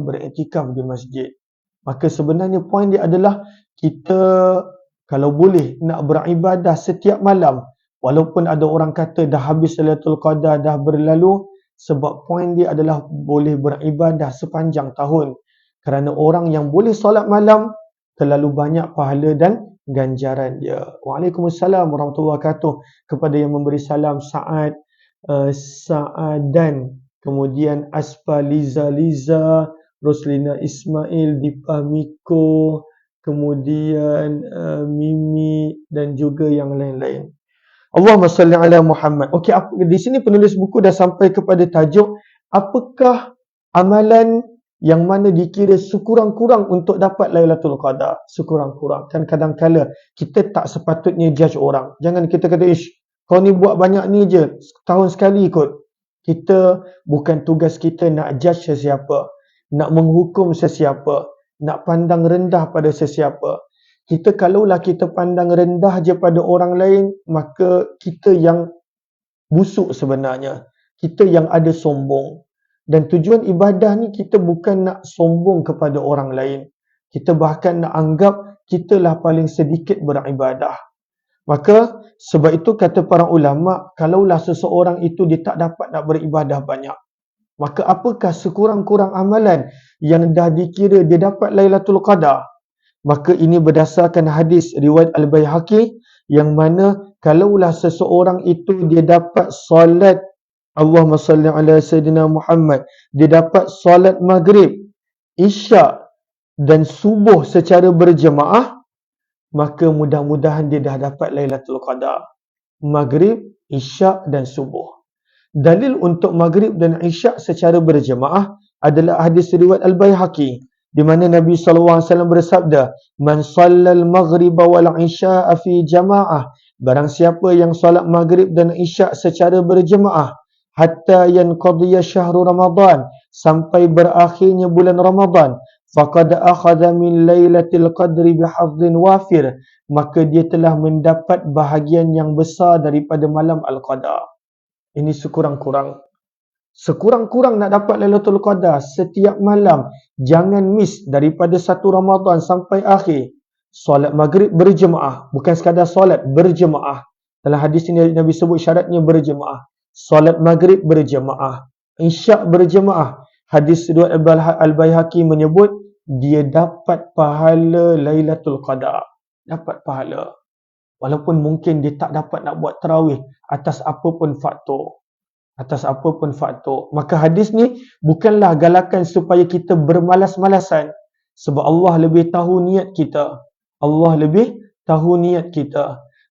beriktikaf di masjid. Maka sebenarnya poin dia adalah kita kalau boleh nak beribadah setiap malam, walaupun ada orang kata dah habis Lailatul Qadar, dah berlalu, sebab poin dia adalah boleh beribadah sepanjang tahun. Kerana orang yang boleh solat malam, terlalu banyak pahala dan ganjaran dia. Waalaikumsalam warahmatullahi wabarakatuh. Kepada yang memberi salam, Sa'adan, kemudian Aspa Liza, Roslina Ismail, Dipa Miko, kemudian Mimi dan juga yang lain-lain. Allahumma salli ala Muhammad. Okey, di sini penulis buku dah sampai kepada tajuk, apakah amalan yang mana dikira sekurang-kurang untuk dapat Lailatul Qadar? Sekurang-kurang. Kan kadang-kala kita tak sepatutnya judge orang. Jangan kita kata, kau ni buat banyak ni je, tahun sekali kot. Kita, bukan tugas kita nak judge sesiapa, nak menghukum sesiapa, nak pandang rendah pada sesiapa. Kita kalaulah kita pandang rendah je pada orang lain, maka kita yang busuk sebenarnya. Kita yang ada sombong. Dan tujuan ibadah ni kita bukan nak sombong kepada orang lain. Kita bahkan nak anggap kitalah paling sedikit beribadah. Maka sebab itu kata para ulama, kalaulah seseorang itu dia tak dapat nak beribadah banyak, maka apakah sekurang-kurang amalan yang dah dikira dia dapat Lailatul Qadar? Maka ini berdasarkan hadis riwayat Al-Baihaqi, yang mana kalaulah seseorang itu dia dapat solat, Allahumma salli ala Sayyidina Muhammad, dia dapat solat maghrib, isyak dan subuh secara berjemaah, maka mudah-mudahan dia dah dapat Lailatul Qadar. Maghrib, isyak dan subuh. Dalil untuk maghrib dan isyak secara berjemaah adalah hadis riwayat Al-Baihaqi, di mana Nabi SAW bersabda, Man sallal maghriba wal isya'a fi jama'ah, barang siapa yang solat maghrib dan isyak secara berjemaah, hatta yanqadhiya syahru Ramadan, sampai berakhirnya bulan Ramadan, faqad akhadha min lailatul qadri bihadhin wafir, maka dia telah mendapat bahagian yang besar daripada malam Al-Qadar. Ini sekurang-kurang. Sekurang-kurang nak dapat Lailatul Qadar setiap malam. Jangan miss daripada 1 Ramadan sampai akhir. Solat maghrib berjemaah. Bukan sekadar solat, berjemaah. Dalam hadis ini Nabi sebut syaratnya berjemaah. Solat maghrib berjemaah. Isyak berjemaah. Hadis riwayat Al-Baihaqi menyebut dia dapat pahala Lailatul Qadar. Dapat pahala. Walaupun mungkin dia tak dapat nak buat tarawih atas apa pun faktor. Maka hadis ni bukanlah galakan supaya kita bermalas-malasan. Sebab Allah lebih tahu niat kita.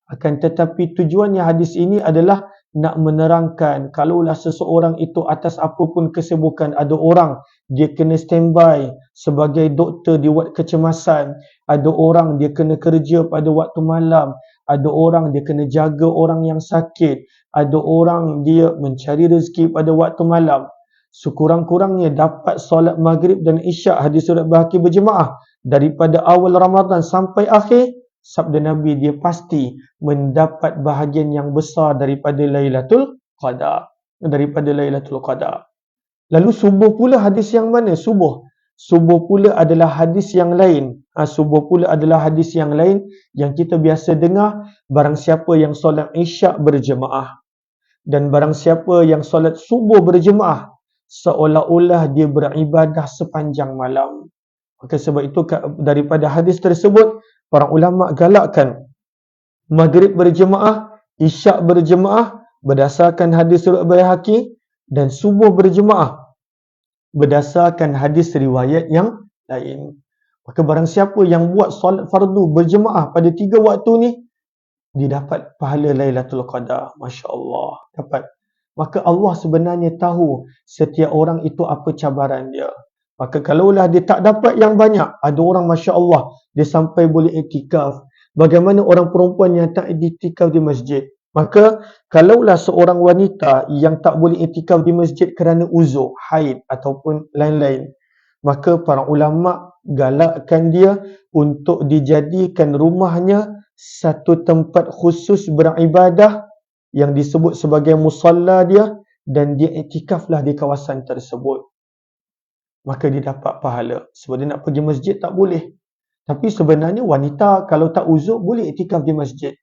Akan tetapi tujuannya hadis ini adalah nak menerangkan kalaulah seseorang itu atas apapun kesibukan, ada orang dia kena standby sebagai doktor di wad kecemasan, ada orang dia kena kerja pada waktu malam, ada orang dia kena jaga orang yang sakit, ada orang dia mencari rezeki pada waktu malam. Sekurang-kurangnya dapat solat maghrib dan isyak, hadis surat Baihaqi berjemaah daripada awal Ramadan sampai akhir, sabda Nabi dia pasti mendapat bahagian yang besar daripada Lailatul Qadar. Lalu subuh pula hadis yang mana? Subuh pula adalah hadis yang lain. Yang kita biasa dengar, barang siapa yang solat isyak berjemaah dan barang siapa yang solat subuh berjemaah, seolah-olah dia beribadah sepanjang malam. Maka sebab itu daripada hadis tersebut, para ulama galakkan maghrib berjemaah, isyak berjemaah berdasarkan hadis riwayat Baihaqi, dan subuh berjemaah berdasarkan hadis riwayat yang lain. Maka barang siapa yang buat solat fardu berjemaah pada 3 waktu ni, dia dapat pahala Lailatul Qadar. Masya Allah, dapat. Maka Allah sebenarnya tahu setiap orang itu apa cabaran dia. Maka kalaulah dia tak dapat yang banyak, ada orang Masya Allah, dia sampai boleh iktikaf. Bagaimana orang perempuan yang tak iktikaf di masjid? Maka kalaulah seorang wanita yang tak boleh iktikaf di masjid kerana uzur, haid ataupun lain-lain, maka para ulama galakkan dia untuk dijadikan rumahnya satu tempat khusus beribadah yang disebut sebagai musalla dia, dan dia iktikaflah di kawasan tersebut. Maka dia dapat pahala. Sebab dia nak pergi masjid tak boleh. Tapi sebenarnya wanita kalau tak uzur boleh iktikaf di masjid.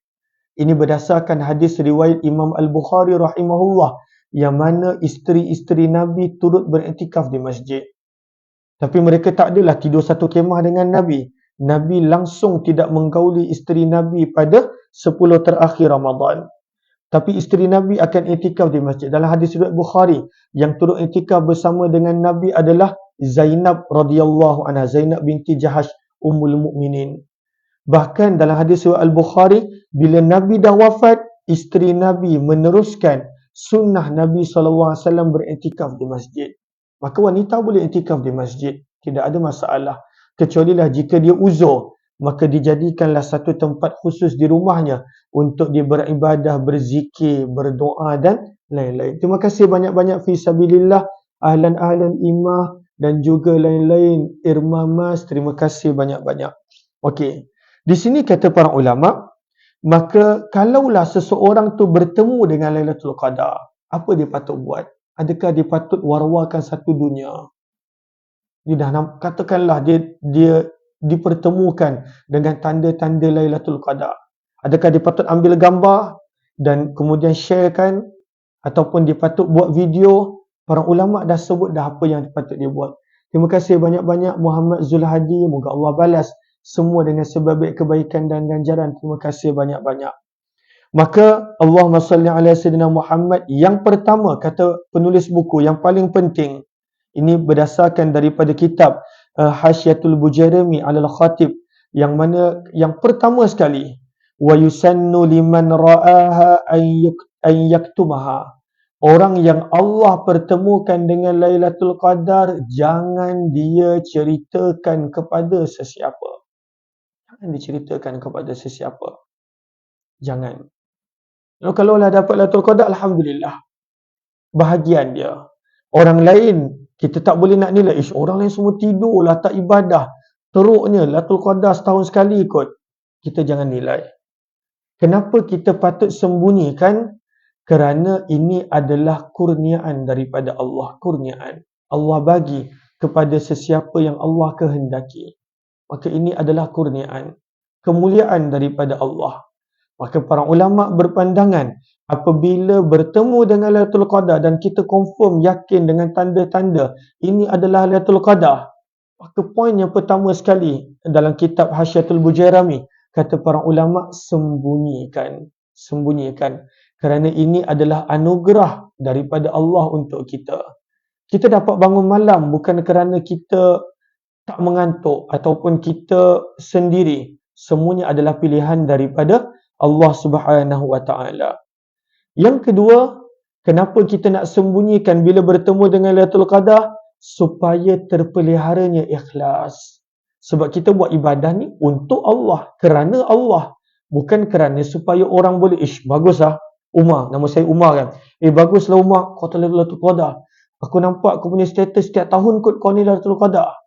Ini berdasarkan hadis riwayat Imam Al-Bukhari rahimahullah, yang mana isteri-isteri Nabi turut beriktikaf di masjid. Tapi mereka tak adalah tidur satu kemah dengan Nabi. Nabi langsung tidak menggauli isteri Nabi pada 10 terakhir Ramadan. Tapi isteri Nabi akan iktikaf di masjid. Dalam hadis riwayat Bukhari, yang turut iktikaf bersama dengan Nabi adalah Zainab radhiyallahu anha, Zainab binti Jahash Ummul Mukminin. Bahkan dalam hadis riwayat Al-Bukhari, bila Nabi dah wafat, isteri Nabi meneruskan sunnah Nabi SAW beriktikaf di masjid. Maka wanita boleh iktikaf di masjid, tidak ada masalah. Kecualilah jika dia uzur, maka dijadikanlah satu tempat khusus di rumahnya untuk dia beribadah, berzikir, berdoa dan lain-lain. Terima kasih banyak-banyak fi sabilillah, ahlan-ahlan imah dan juga lain-lain, Irma Mas, terima kasih banyak-banyak. Okey. Di sini kata para ulama, maka kalaulah seseorang tu bertemu dengan Lailatul Qadar, apa dia patut buat? Adakah dia patut war-warkan satu dunia? Dia dah katakanlah dia dipertemukan dengan tanda-tanda Lailatul Qadar. Adakah dia patut ambil gambar dan kemudian sharekan, ataupun dia patut buat video? Para ulama dah sebut dah apa yang patut dia buat. Terima kasih banyak-banyak Muhammad Zulhadi, moga Allah balas semua dengan sebaik kebaikan dan ganjaran. Terima kasih banyak-banyak. Maka Allahumma salli ala Sayyidina Muhammad, yang pertama kata penulis buku, yang paling penting, ini berdasarkan daripada kitab Hasyiatul Bujairami alal Khatib, yang mana yang pertama sekali, wa yusannu liman ra'aha an yaktumaha. Orang yang Allah pertemukan dengan Lailatul Qadar, jangan dia ceritakan kepada sesiapa. Jangan. Kalau lah dapat Lailatul Qadar, alhamdulillah, bahagian dia. Orang lain kita tak boleh nak nilai, orang lain semua tidur lah, tak ibadah, teruknya Lailatul Qadar setahun sekali kot. Kita jangan nilai. Kenapa kita patut sembunyikan? Kerana ini adalah kurniaan daripada Allah. Kurniaan. Allah bagi kepada sesiapa yang Allah kehendaki. Maka ini adalah kurniaan. Kemuliaan daripada Allah. Maka para ulama berpandangan apabila bertemu dengan Lailatul Qadar dan kita confirm yakin dengan tanda-tanda ini adalah Lailatul Qadar, maka poin yang pertama sekali dalam kitab Hasyiatul Bujairami kata para ulama, sembunyikan. Sembunyikan. Kerana ini adalah anugerah daripada Allah untuk kita. Kita dapat bangun malam bukan kerana kita tak mengantuk ataupun kita sendiri. Semuanya adalah pilihan daripada Allah Subhanahu wa taala. Yang kedua, kenapa kita nak sembunyikan bila bertemu dengan Lailatul Qadar? Supaya terpeliharanya ikhlas. Sebab kita buat ibadah ni untuk Allah, kerana Allah, bukan kerana supaya orang boleh, baguslah Umar, nama saya Umar kan. Baguslah Umar, kau telah Lailatul Qadar. Aku nampak kau punya status setiap tahun kot kau ni Lailatul Qadar.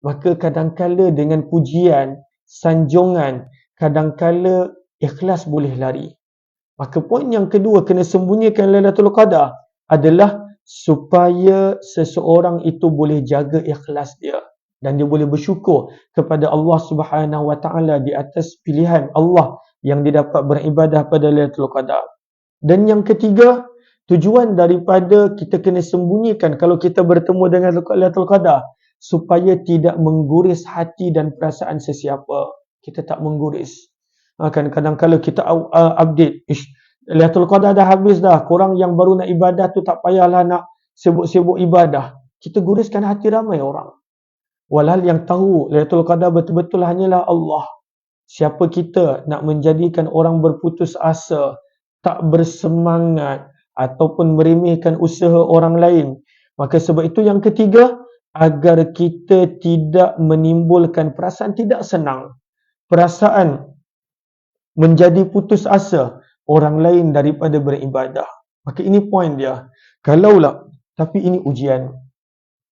Maka kadangkala dengan pujian, sanjungan, kadangkala ikhlas boleh lari. Maka poin yang kedua kena sembunyikan Lailatul Qadar adalah supaya seseorang itu boleh jaga ikhlas dia dan dia boleh bersyukur kepada Allah Subhanahu wa taala di atas pilihan Allah yang dia dapat beribadah pada Lailatul Qadar. Dan yang ketiga, tujuan daripada kita kena sembunyikan kalau kita bertemu dengan Lailatul Qadar supaya tidak mengguris hati dan perasaan sesiapa. Kita tak mengguris. Kadang-kadang kalau kita update, Lailatul Qadar dah habis dah, korang yang baru nak ibadah tu tak payahlah nak sibuk-sibuk ibadah. Kita guriskan hati ramai orang. Walhal yang tahu Lailatul Qadar betul-betul hanyalah Allah. Siapa kita nak menjadikan orang berputus asa, tak bersemangat ataupun meremehkan usaha orang lain. Maka sebab itu yang ketiga, agar kita tidak menimbulkan perasaan tidak senang, perasaan menjadi putus asa orang lain daripada beribadah. Maka ini poin dia. Kalaulah, tapi ini ujian.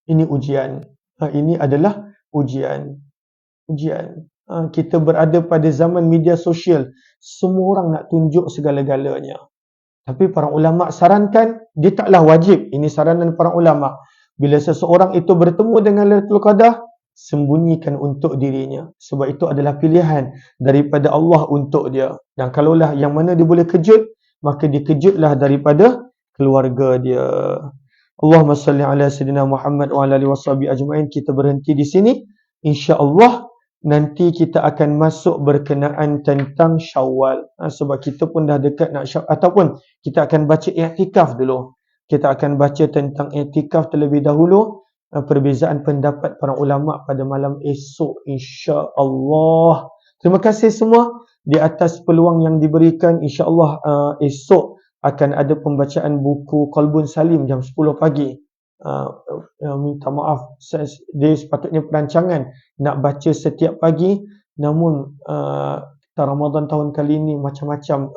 Ini ujian. Ini adalah ujian. Ujian. Kita berada pada zaman media sosial. Semua orang nak tunjuk segala-galanya. Tapi para ulama sarankan, dia taklah wajib. Ini saranan para ulama. Bila seseorang itu bertemu dengan Lailatul Qadar, sembunyikan untuk dirinya. Sebab itu adalah pilihan daripada Allah untuk dia. Dan kalaulah yang mana dia boleh kejut, maka dikejutlah daripada keluarga dia. Allahumma salli ala Sayyidina Muhammad wa ala alihi washabihi ajma'in. Kita berhenti di sini. InsyaAllah nanti kita akan masuk berkenaan tentang Syawal. Sebab kita pun dah dekat nak Syawal. Ataupun kita akan baca i'tikaf dulu. Kita akan baca tentang i'tikaf terlebih dahulu. Perbezaan pendapat para ulama pada malam esok insya-Allah. Terima kasih semua di atas peluang yang diberikan. Insya-Allah esok akan ada pembacaan buku Qalbun Salim jam 10 pagi. Minta maaf, dia sepatutnya perancangan nak baca setiap pagi, namun Ramadan tahun kali ini macam-macam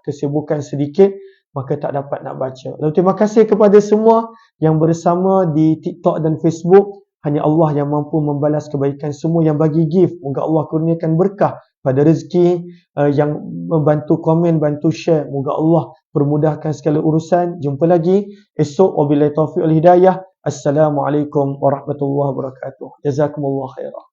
kesibukan sedikit, maka tak dapat nak baca. Lalu terima kasih kepada semua yang bersama di TikTok dan Facebook. Hanya Allah yang mampu membalas kebaikan semua yang bagi gift. Moga Allah kurniakan berkah pada rezeki, yang membantu komen, bantu share. Moga Allah permudahkan segala urusan. Jumpa lagi esok. Wabillahi taufiq wal hidayah. Assalamualaikum warahmatullahi wabarakatuh. Jazakumullah khairan.